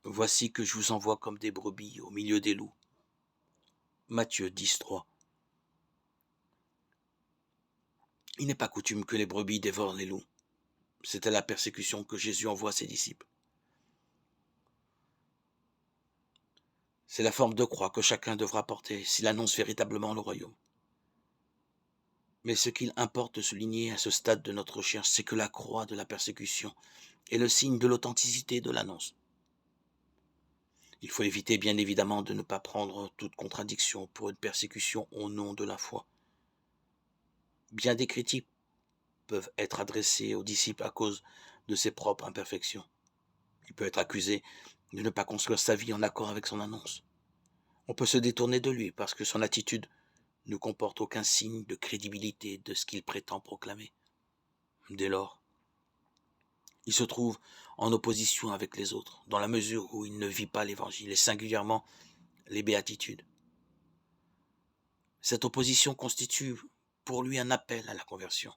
Voici que je vous envoie comme des brebis au milieu des loups. Matthieu 10, 3. Il n'est pas coutume que les brebis dévorent les loups. C'était la persécution que Jésus envoie à ses disciples. C'est la forme de croix que chacun devra porter s'il annonce véritablement le royaume. Mais ce qu'il importe de souligner à ce stade de notre recherche, c'est que la croix de la persécution est le signe de l'authenticité de l'annonce. Il faut éviter bien évidemment de ne pas prendre toute contradiction pour une persécution au nom de la foi. Bien des critiques peuvent être adressées aux disciples à cause de ses propres imperfections. Il peut être accusé de ne pas construire sa vie en accord avec son annonce. On peut se détourner de lui parce que son attitude ne comporte aucun signe de crédibilité de ce qu'il prétend proclamer. Dès lors, il se trouve en opposition avec les autres, dans la mesure où il ne vit pas l'évangile, et singulièrement les béatitudes. Cette opposition constitue pour lui un appel à la conversion.